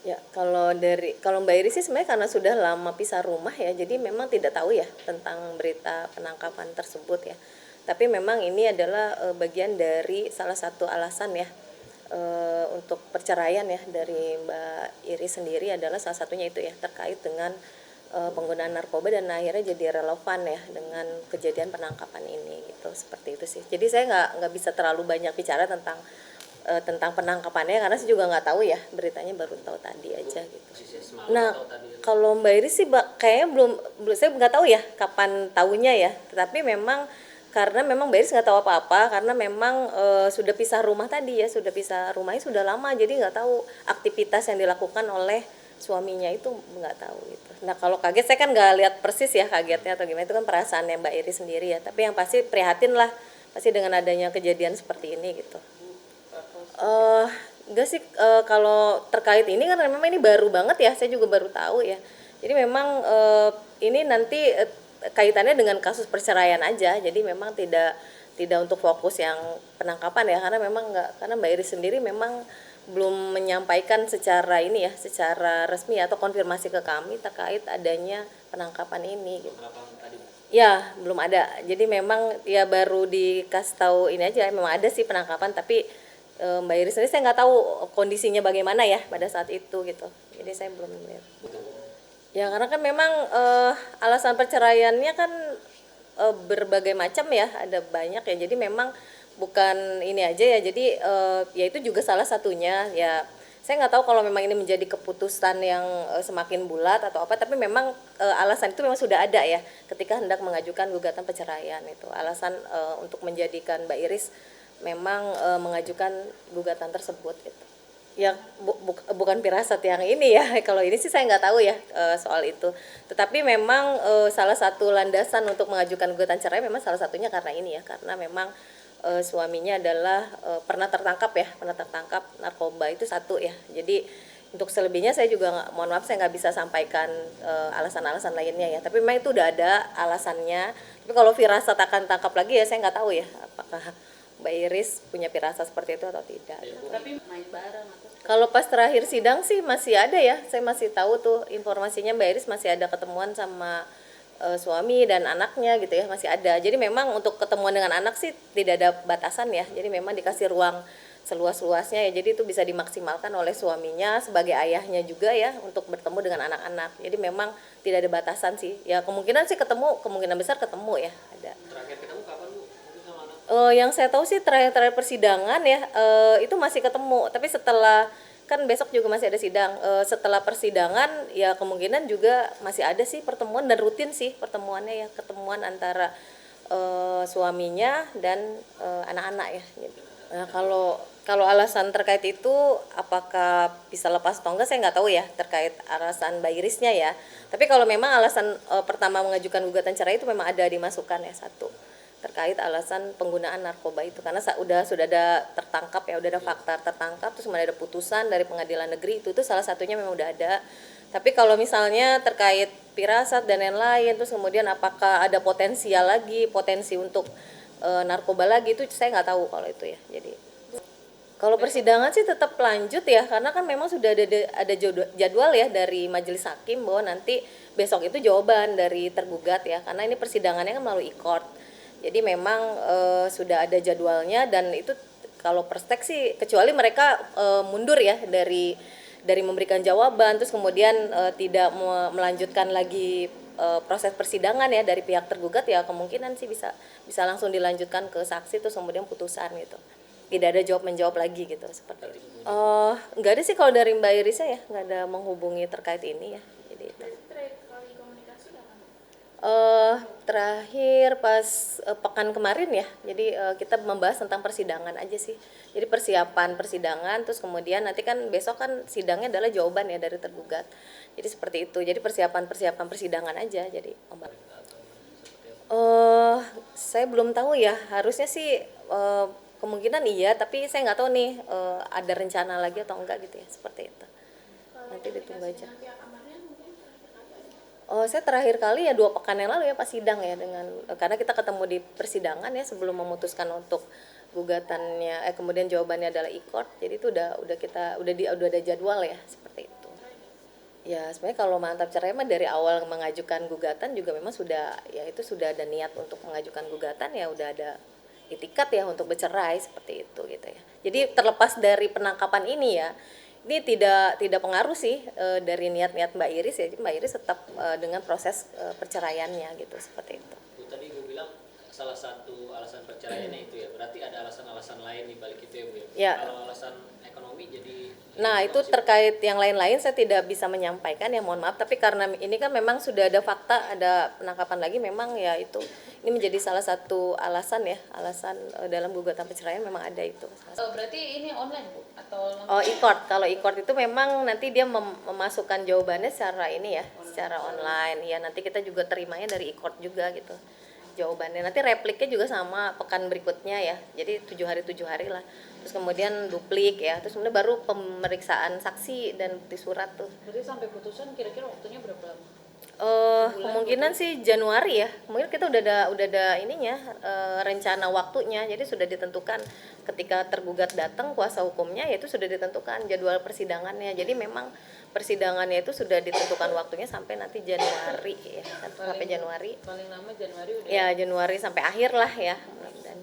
Ya, kalau Mbak Iris sih sebenarnya karena sudah lama pisah rumah ya, jadi memang tidak tahu ya tentang berita penangkapan tersebut ya. Tapi memang ini adalah bagian dari salah satu alasan ya untuk perceraian ya dari Mbak Iris sendiri adalah salah satunya itu ya terkait dengan penggunaan narkoba dan akhirnya jadi relevan ya dengan kejadian penangkapan ini gitu seperti itu sih. Jadi saya nggak bisa terlalu banyak bicara tentang penangkapannya karena saya juga nggak tahu ya beritanya baru tahu tadi aja gitu. Nah kalau Mbak Iris sih kayaknya belum saya nggak tahu ya kapan tahunya ya. Tetapi memang karena memang Mbak Iris nggak tahu apa-apa karena memang sudah pisah rumah tadi ya sudah pisah rumahnya sudah lama jadi nggak tahu aktivitas yang dilakukan oleh suaminya itu nggak tahu gitu. Nah kalau kaget saya kan nggak lihat persis ya kagetnya atau gimana itu kan perasaannya Mbak Iris sendiri ya. Tapi yang pasti prihatin lah pasti dengan adanya kejadian seperti ini gitu. Eh, enggak sih kalau terkait ini kan memang ini baru banget ya, saya juga baru tahu ya. Jadi memang ini nanti kaitannya dengan kasus perceraian aja. Jadi memang tidak tidak untuk fokus yang penangkapan ya karena memang enggak karena Mbak Iris sendiri memang belum menyampaikan secara ini ya, secara resmi atau konfirmasi ke kami terkait adanya penangkapan ini gitu. Ya, belum ada. Jadi memang ya baru dikasih tahu ini aja, memang ada sih penangkapan tapi Mbak Iris sendiri saya nggak tahu kondisinya bagaimana ya pada saat itu gitu. Jadi saya belum lihat. Ya karena kan memang alasan perceraiannya kan berbagai macam ya, ada banyak ya. Jadi memang bukan ini aja ya. Jadi ya itu juga salah satunya ya. Saya nggak tahu kalau memang ini menjadi keputusan yang semakin bulat atau apa, tapi memang alasan itu memang sudah ada ya ketika hendak mengajukan gugatan perceraian itu. Alasan untuk menjadikan Mbak Iris memang mengajukan gugatan tersebut gitu. Ya bukan firasat yang ini ya. Kalau ini sih saya nggak tahu ya soal itu. Tetapi memang salah satu landasan untuk mengajukan gugatan cerai memang salah satunya karena ini ya, karena memang suaminya adalah pernah tertangkap narkoba itu satu ya. Jadi untuk selebihnya saya juga mohon maaf saya nggak bisa sampaikan alasan-alasan lainnya ya. Tapi memang itu udah ada alasannya. Tapi kalau firasat akan tangkap lagi ya saya nggak tahu ya apakah Mbak Iris punya firasat seperti itu atau tidak. Tapi main bareng atau Kalau pas terakhir sidang sih masih ada ya, saya masih tahu tuh informasinya Mbak Iris masih ada ketemuan sama suami dan anaknya gitu ya, masih ada. Jadi memang untuk ketemuan dengan anak sih tidak ada batasan ya, jadi memang dikasih ruang seluas-luasnya ya, jadi itu bisa dimaksimalkan oleh suaminya sebagai ayahnya juga ya untuk bertemu dengan anak-anak. Jadi memang tidak ada batasan sih, ya kemungkinan sih ketemu, kemungkinan besar ketemu ya ada. Yang saya tahu sih terakhir persidangan ya itu masih ketemu. Tapi setelah kan besok juga masih ada sidang. Setelah persidangan ya kemungkinan juga masih ada sih pertemuan dan rutin sih pertemuannya ya ketemuan antara suaminya dan anak-anak ya. Nah, kalau alasan terkait itu apakah bisa lepas atau enggak saya nggak tahu ya terkait alasan Mbak Irisnya ya. Tapi kalau memang alasan pertama mengajukan gugatan cerai itu memang ada dimasukkan ya satu terkait alasan penggunaan narkoba itu karena sudah ada tertangkap ya udah ada fakta tertangkap terus kemudian ada putusan dari pengadilan negeri itu salah satunya memang udah ada. Tapi kalau misalnya terkait pirasat dan lain-lain terus kemudian apakah ada potensi untuk narkoba lagi itu saya nggak tahu kalau itu ya. Jadi kalau persidangan sih tetap lanjut ya karena kan memang sudah ada jadwal ya dari majelis hakim bahwa nanti besok itu jawaban dari tergugat ya karena ini persidangannya kan melalui e-court. Jadi memang sudah ada jadwalnya dan itu kalau perstek sih kecuali mereka mundur ya dari memberikan jawaban terus kemudian tidak melanjutkan lagi proses persidangan ya dari pihak tergugat ya kemungkinan sih bisa langsung dilanjutkan ke saksi terus kemudian putusan gitu. Tidak ada jawab menjawab lagi gitu seperti itu. Nggak ada sih kalau dari Mbak Irisa ya nggak ada menghubungi terkait ini ya. Jadi itu. terakhir kali komunikasi kapan? Terakhir pas pekan kemarin ya. Jadi kita membahas tentang persidangan aja sih. Jadi persiapan persidangan terus kemudian nanti kan besok kan sidangnya adalah jawaban ya dari tergugat. Jadi seperti itu. Jadi persiapan persidangan aja jadi saya belum tahu ya. Harusnya sih kemungkinan iya, tapi saya nggak tahu nih ada rencana lagi atau enggak gitu ya. Seperti itu. Nanti ditunggu aja. Oh, saya terakhir kali ya 2 pekan yang lalu ya pas sidang ya dengan karena kita ketemu di persidangan ya sebelum memutuskan untuk gugatannya kemudian jawabannya adalah e-court. Jadi itu udah ada jadwal ya seperti itu. Ya, sebenarnya kalau mantap cerai mah dari awal mengajukan gugatan juga memang sudah ya itu sudah ada niat untuk mengajukan gugatan ya udah ada itikat ya untuk bercerai seperti itu gitu ya. Jadi terlepas dari penangkapan ini ya, ini tidak pengaruh sih dari niat-niat Mbak Iris ya. Mbak Iris tetap dengan proses perceraiannya gitu seperti itu. Bu, tadi Ibu bilang salah satu alasan perceraiannya itu ya, berarti ada alasan-alasan lain di balik itu ya Bu ya? Ya. Kalau alasan ekonomi jadi Nah, itu terkait yang lain-lain saya tidak bisa menyampaikan ya, mohon maaf. Tapi karena ini kan memang sudah ada fakta, ada penangkapan lagi, memang ya itu ini menjadi salah satu alasan ya, alasan dalam gugatan perceraian memang ada itu. Berarti ini online Bu atau Oh, e-court. Kalau e-court itu memang nanti dia memasukkan jawabannya secara ini ya, secara online. Ya, nanti kita juga terimanya dari e-court juga gitu. Jawabannya nanti repliknya juga sama pekan berikutnya ya. Jadi 7 hari lah. Terus kemudian duplik ya. Terus kemudian baru pemeriksaan saksi dan bukti surat tuh. berarti sampai putusan kira-kira waktunya berapa lama? Kemungkinan sih Januari ya. Mungkin kita udah ada ininya rencana waktunya. Jadi sudah ditentukan ketika tergugat datang kuasa hukumnya yaitu sudah ditentukan jadwal persidangannya. Jadi memang persidangannya itu sudah ditentukan waktunya sampai nanti Januari ya. Sampai Januari. Paling lama Januari udah. Ya Januari sampai akhir lah ya.